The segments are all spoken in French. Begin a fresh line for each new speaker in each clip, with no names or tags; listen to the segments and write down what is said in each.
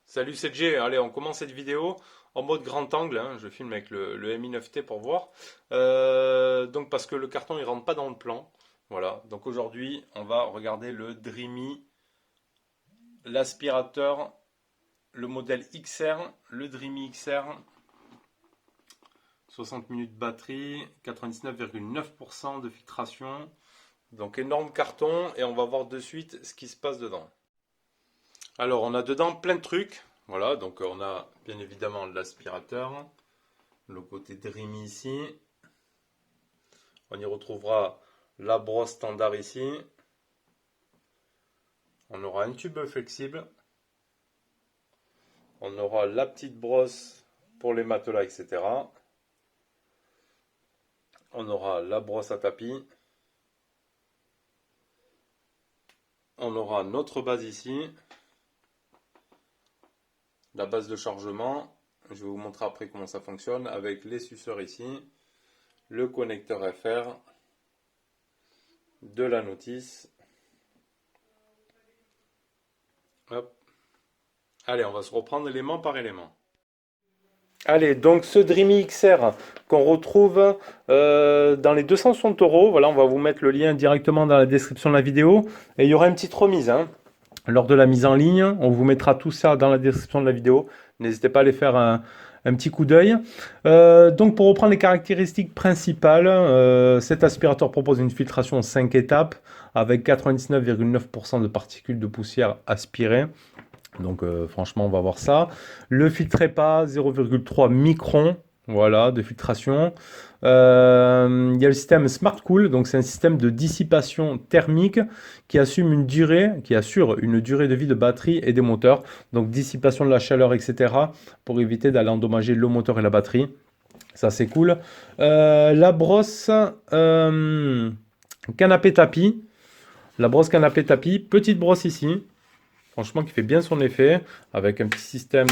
Salut, c'est Jay. Allez, on commence cette vidéo en mode grand angle, hein. Je filme avec le Mi 9T pour voir. Donc parce que le carton il rentre pas dans le plan. Voilà. Donc aujourd'hui, on va regarder le Dreamy, l'aspirateur, le modèle XR, le Dreamy XR. 60 minutes de batterie, 99,9% de filtration. Donc énorme carton et on va voir de suite ce qui se passe dedans. Alors on a dedans plein de trucs. Voilà, donc on a bien évidemment l'aspirateur, le côté Dreamy ici. On y retrouvera la brosse standard ici. On aura un tube flexible. On aura la petite brosse pour les matelas, etc. On aura la brosse à tapis. On aura notre base ici. La base de chargement, je vais vous montrer après comment ça fonctionne, avec les suceurs ici, le connecteur FR, de la notice. Hop. Allez, on va se reprendre élément par élément. Allez, donc ce Dreamy XR qu'on retrouve dans les 260 €, voilà, on va vous mettre le lien directement dans la description de la vidéo, et il y aura une petite remise, hein. Lors de la mise en ligne, on vous mettra tout ça dans la description de la vidéo. N'hésitez pas à aller faire un petit coup d'œil. Donc pour reprendre les caractéristiques principales, cet aspirateur propose une filtration en 5 étapes avec 99,9% de particules de poussière aspirées. Donc franchement on va voir ça. Le filtre EPA 0,3 microns. Voilà, de filtration. Il y a le système Smart Cool, donc c'est un système de dissipation thermique qui assure une durée de vie de batterie et des moteurs. Donc dissipation de la chaleur, etc. pour éviter d'aller endommager le moteur et la batterie. Ça c'est cool. La brosse canapé tapis. La brosse canapé tapis, petite brosse ici. Franchement qui fait bien son effet avec un petit système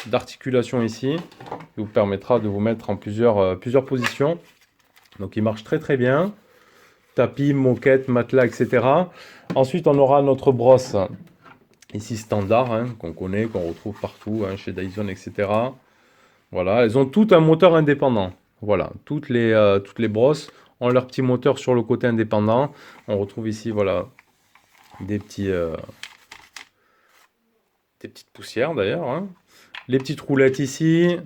d'articulation ici qui vous permettra de vous mettre en plusieurs positions. Donc il marche très bien. Tapis, moquette, matelas, etc. Ensuite on aura notre brosse ici standard, hein, qu'on connaît, qu'on retrouve partout, hein, chez Dyson, etc. Voilà, elles ont toutes un moteur indépendant. Voilà, toutes les brosses ont leur petit moteur sur le côté indépendant. On retrouve ici, voilà, des petites poussières d'ailleurs, hein. Les petites roulettes ici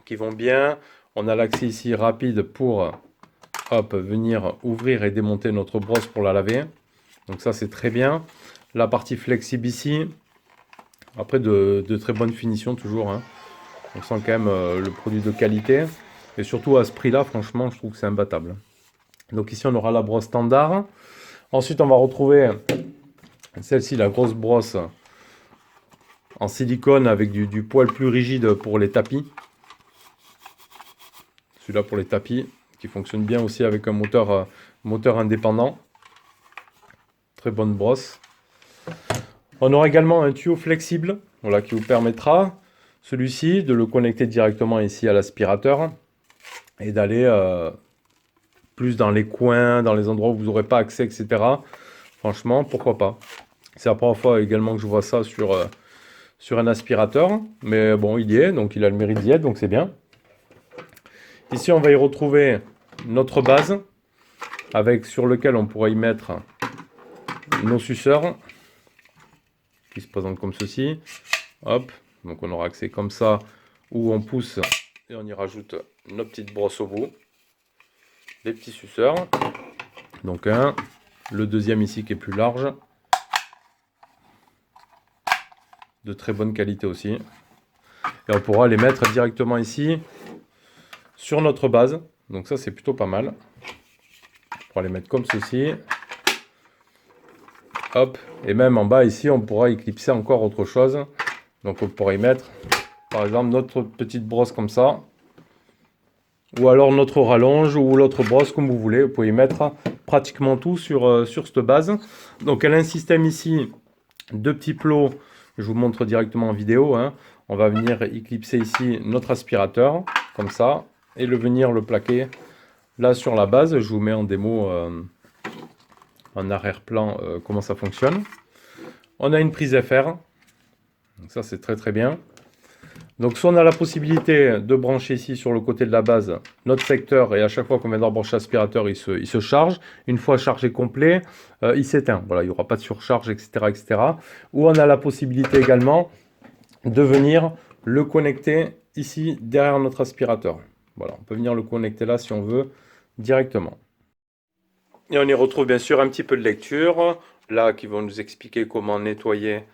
qui vont bien. On a l'accès ici rapide pour venir ouvrir et démonter notre brosse pour la laver. Donc ça c'est très bien. La partie flexible ici. Après de très bonne finition toujours, hein. On sent quand même le produit de qualité. Et surtout à ce prix là, franchement je trouve que c'est imbattable. Donc ici on aura la brosse standard. Ensuite on va retrouver celle-ci, la grosse brosse en silicone avec du poil plus rigide pour les tapis. Celui-là pour les tapis, qui fonctionne bien aussi avec un moteur indépendant. Très bonne brosse. On aura également un tuyau flexible, voilà, qui vous permettra, celui-ci, de le connecter directement ici à l'aspirateur et d'aller plus dans les coins, dans les endroits où vous n'aurez pas accès, etc. Franchement, pourquoi pas. C'est la première fois également que je vois ça sur un aspirateur, mais bon, il y est, donc il a le mérite d'y être, donc c'est bien. Ici, on va y retrouver notre base, sur lequel on pourra y mettre nos suceurs, qui se présentent comme ceci. Hop, donc on aura accès comme ça, où on pousse et on y rajoute nos petites brosses au bout. Les petits suceurs, donc un, le deuxième ici qui est plus large, de très bonne qualité aussi, et on pourra les mettre directement ici sur notre base. Donc ça c'est plutôt pas mal. On pourra les mettre comme ceci, hop, et même en bas ici on pourra éclipser encore autre chose. Donc on pourra y mettre par exemple notre petite brosse comme ça, ou alors notre rallonge ou l'autre brosse comme vous voulez. Vous pouvez y mettre pratiquement tout sur cette base. Donc elle a un système ici de petits plots. Je vous montre directement en vidéo, hein. On va venir éclipser ici notre aspirateur, comme ça. et venir le plaquer là sur la base. Je vous mets en démo en arrière-plan comment ça fonctionne. On a une prise FR, donc ça c'est très très bien. Donc soit on a la possibilité de brancher ici sur le côté de la base notre secteur et à chaque fois qu'on vient de brancher l'aspirateur, il se charge. Une fois chargé complet, il s'éteint. Voilà, il n'y aura pas de surcharge, etc., etc. Ou on a la possibilité également de venir le connecter ici derrière notre aspirateur. Voilà, on peut venir le connecter là si on veut directement. Et on y retrouve bien sûr un petit peu de lecture, là qui vont nous expliquer comment nettoyer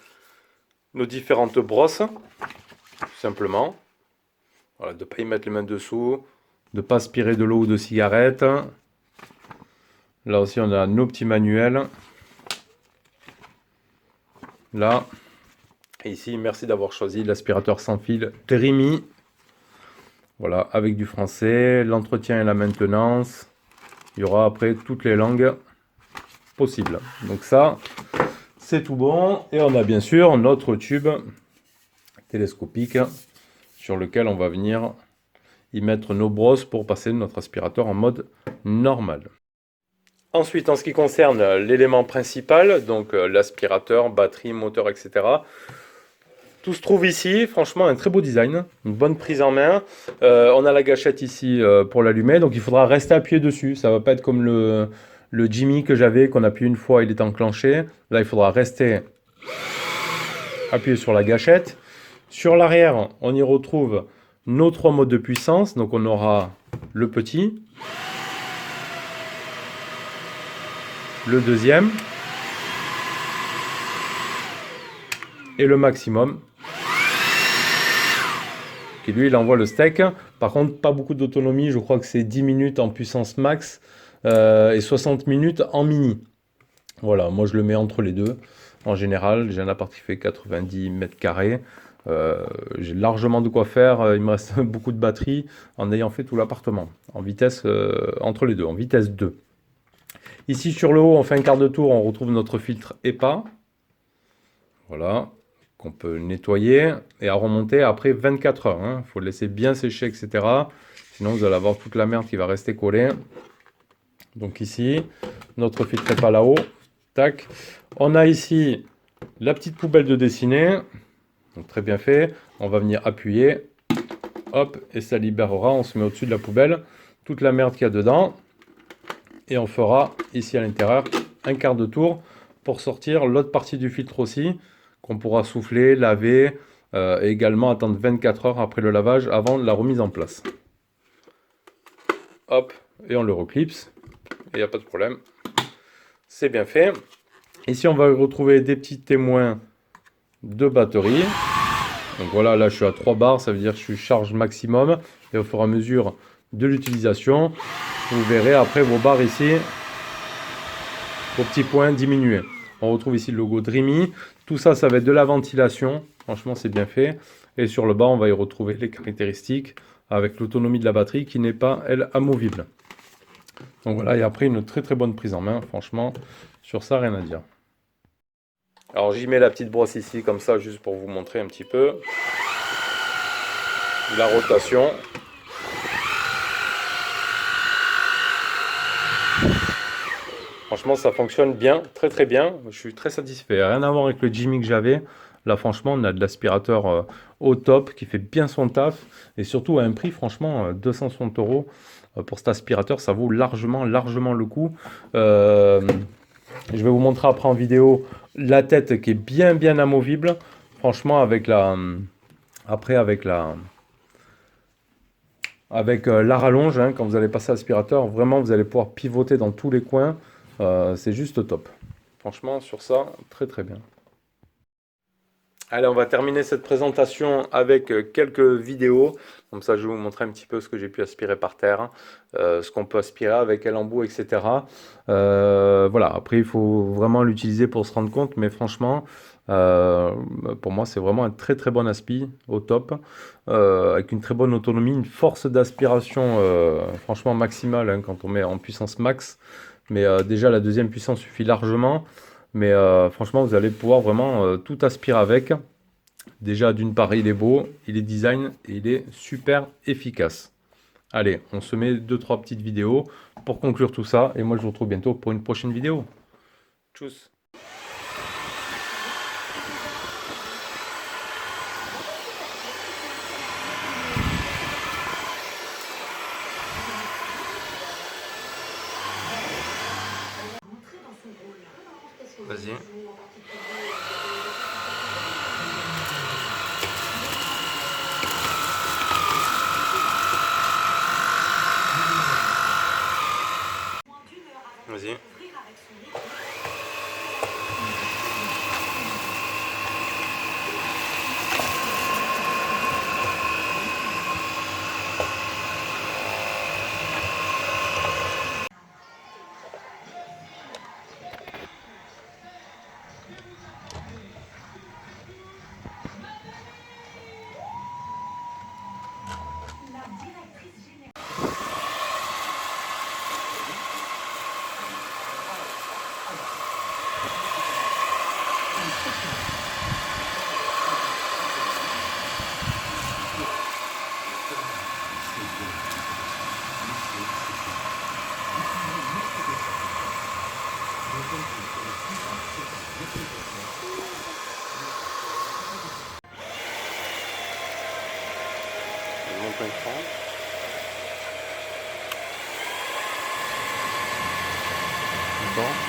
nos différentes brosses. Tout simplement. Voilà, de ne pas y mettre les mains dessous, de ne pas aspirer de l'eau ou de cigarette. Là aussi, on a nos petits manuels. Là. Et ici, merci d'avoir choisi l'aspirateur sans fil Dreamy. Voilà, avec du français, l'entretien et la maintenance. Il y aura après toutes les langues possibles. Donc ça, c'est tout bon. Et on a bien sûr notre tube télescopique sur lequel on va venir y mettre nos brosses pour passer notre aspirateur en mode normal. Ensuite, en ce qui concerne l'élément principal, donc l'aspirateur, batterie, moteur, etc., tout se trouve ici. Franchement, un très beau design, une bonne prise en main. On a la gâchette ici pour l'allumer, donc il faudra rester appuyé dessus. Ça ne va pas être comme le Jimmy que j'avais, qu'on appuie une fois, il est enclenché. Là, il faudra rester appuyé sur la gâchette. Sur l'arrière, on y retrouve nos 3 modes de puissance. Donc on aura le petit, le deuxième et le maximum. Qui lui, il envoie le steak. Par contre, pas beaucoup d'autonomie. Je crois que c'est 10 minutes en puissance max et 60 minutes en mini. Voilà, moi je le mets entre les deux. En général, j'ai un appart qui fait 90 mètres carrés. J'ai largement de quoi faire. Il me reste beaucoup de batterie en ayant fait tout l'appartement. En vitesse, entre les deux, en vitesse 2. Ici sur le haut, on fait un quart de tour, on retrouve notre filtre EPA. Voilà, qu'on peut nettoyer et à remonter après 24 heures. Il faut le laisser bien sécher, etc. Sinon, vous allez avoir toute la merde qui va rester collée. Donc ici, notre filtre EPA là-haut. Tac. On a ici la petite poubelle de dessiné. Donc très bien fait. On va venir appuyer. Hop, et ça libérera. On se met au-dessus de la poubelle toute la merde qu'il y a dedans. Et on fera ici à l'intérieur un quart de tour pour sortir l'autre partie du filtre aussi, qu'on pourra souffler, laver et également attendre 24 heures après le lavage avant la remise en place. Hop, et on le reclipse. Il n'y a pas de problème. C'est bien fait. Ici, on va retrouver des petits témoins de batterie. Donc voilà, là je suis à 3 bars, ça veut dire que je suis charge maximum. Et au fur et à mesure de l'utilisation, vous verrez après vos barres ici, vos petits points diminuer. On retrouve ici le logo Dreamy. Tout ça, ça va être de la ventilation. Franchement, c'est bien fait. Et sur le bas, on va y retrouver les caractéristiques avec l'autonomie de la batterie qui n'est pas, elle, amovible. Donc voilà, et après une très très bonne prise en main. Franchement, sur ça, rien à dire. Alors j'y mets la petite brosse ici, comme ça, juste pour vous montrer un petit peu. La rotation. Franchement, ça fonctionne bien, très très bien. Je suis très satisfait. Rien à voir avec le Jimmy que j'avais. Là, franchement, on a de l'aspirateur au top qui fait bien son taf. Et surtout à un prix, franchement, 260 € pour cet aspirateur. Ça vaut largement le coup. Je vais vous montrer après en vidéo la tête qui est bien amovible. Franchement, avec la rallonge, quand vous allez passer l'aspirateur, vraiment, vous allez pouvoir pivoter dans tous les coins. C'est juste top. Franchement, sur ça, très très bien. Allez, on va terminer cette présentation avec quelques vidéos. Comme ça, je vais vous montrer un petit peu ce que j'ai pu aspirer par terre, ce qu'on peut aspirer avec quel embout, etc. Voilà, après, il faut vraiment l'utiliser pour se rendre compte. Mais franchement, pour moi, c'est vraiment un très très bon aspi, au top. Avec une très bonne autonomie, une force d'aspiration franchement maximale quand on met en puissance max. Mais déjà, la deuxième puissance suffit largement. Mais franchement, vous allez pouvoir vraiment tout aspirer avec. Déjà, d'une part, il est beau, il est design et il est super efficace. Allez, on se met 2-3 petites vidéos pour conclure tout ça. Et moi, je vous retrouve bientôt pour une prochaine vidéo. Tchuss. Vas-y. Vas-y. Monte un cran. Bon.